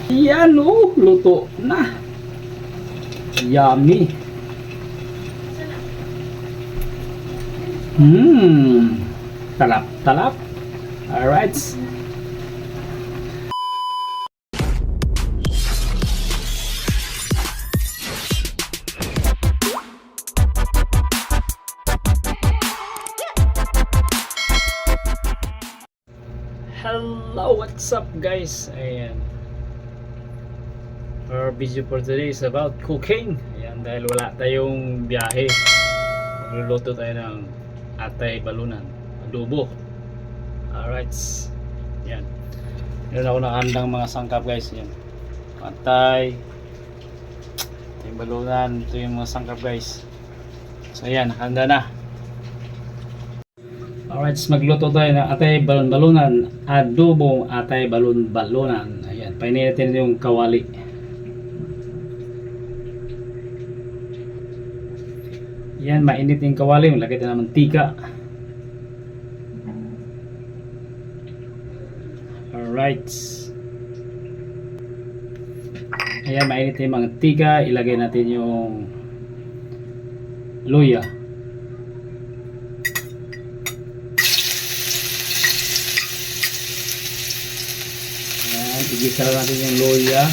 Yan oh, luto na. Yummy. Talap, talap. Alright. Hello, what's up guys? Ayan. Our video for today is about cooking. Ayan, dahil wala tayong biyahe, magluluto tayo ng atay balunan, adobo. Alright. Ayan. Meron ako nakahandang mga sangkap guys. Ayan. Atay balunan. Ito yung mga sangkap guys. So ayan, handa na. Alright, magluto tayo ng atay balon-balunan, adobo atay balon-balunan. Ayan, painitin yung kawali. Yan, mainit yung kawali, malagay tayo ng mantika. Alright. Ayan, mainit yung mantika, ilagay natin yung luya. Igisa lang natin yung luya.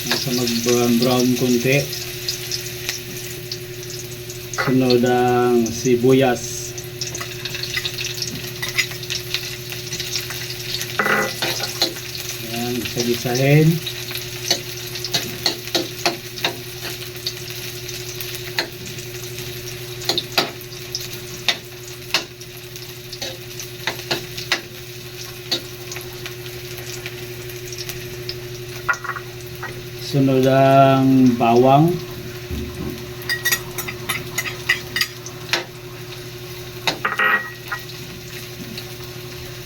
Nasa mag-brown konti. Sunod ang sibuyas. Ayan, isa-gisahin. Sunod ang bawang.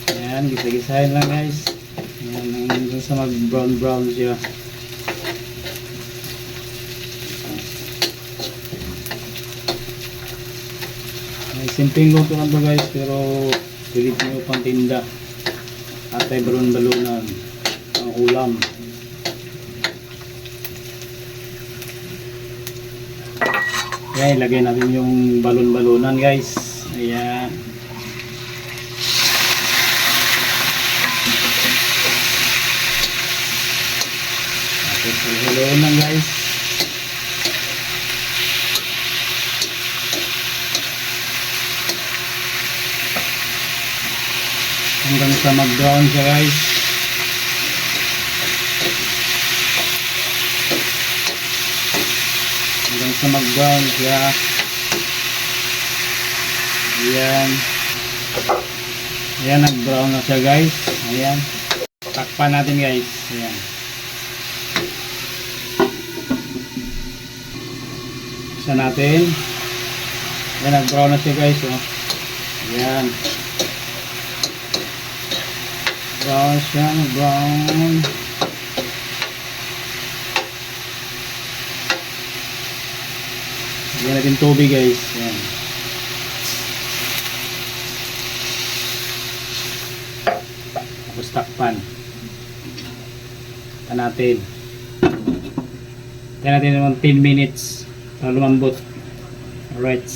Ayan, gisa-gisahin lang guys. Ayan, hanggang sa mag-brown siya. Ay, simpleng luto lang to guys, pero pilit nyo pang tinda. Atay balon-balunan ang ulam. Ayan, ilagay natin yung balon-balunan guys. Ayan. Tapos balon lang guys. Hanggang sa mag-brown siya guys. Hanggang sa mag-brown siya. Ayan. Ayan, nag-brown na siya guys. Ayan. Takpan natin guys. Ayan. Isa natin. Ayan, nag-brown na siya guys. Oh. Ayan. Brown siya. Brown. Lagyan natin tubig guys. Ayan. Tapos takpan. Takpan natin. Takpan natin naman 10 minutes para lumambot. Alright.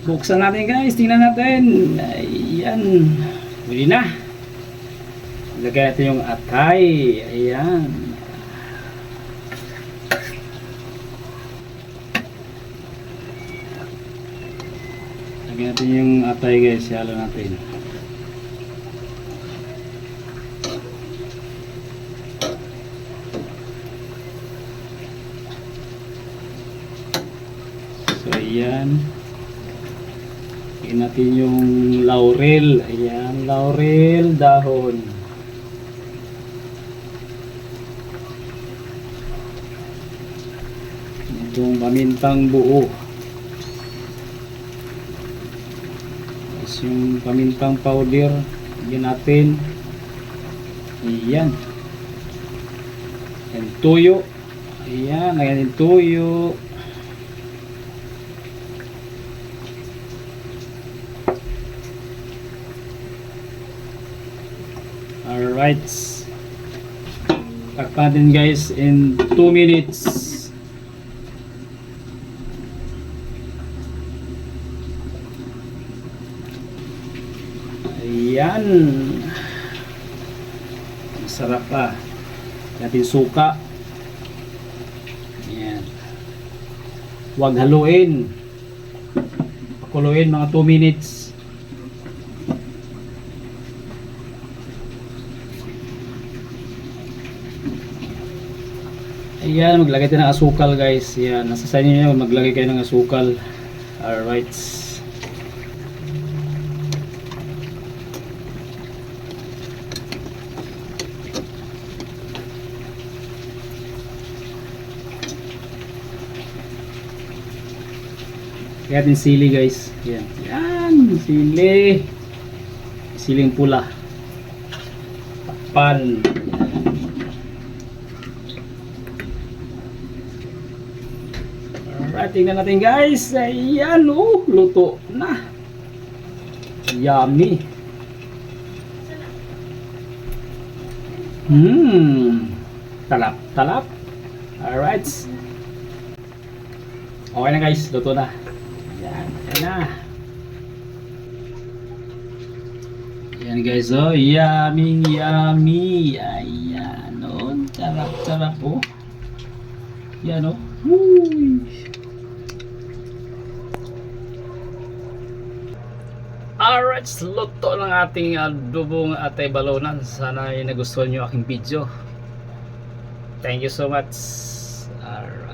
Buksan natin guys. Tingnan natin. Ayan. Huli na. Lagyan natin yung atay. Ayan. Lagyan natin yung atay guys, halo natin. So ayan. Lagyan natin yung laurel. Ayan, laurel dahon. Itong pamintang buo. Yung pamintang powder, lagyan natin. Ayan. Ayan, tuyo. Ayan, lagyan natin tuyo. Alright. Takpan natin guys in 2 minutes. Ayan. Masarap pa. Natin suka. Ayan. Huwag haluin. Pakuluin mga 2 minutes. Ayan, maglagay tayo ng asukal guys. Ayan, nasa sa inyo maglagay kayo ng asukal. Alright. Kaya din sili guys. Ayan, ayan, sili. Siling pula. Takpan. Alright, tingnan natin guys. Ayan, oh, luto na. Yummy. Talap, talap. Alright. Okay na guys, luto na. Ayan, ayan na. Ayan guys, oh, yummy, yummy. Ayan, oh, sarap, sarap, oh. Ayan, oh. Woo! Alright, luto ng ating adobong atay balunan. Sana ay nagustuhan nyo aking video. Thank you so much. Alright.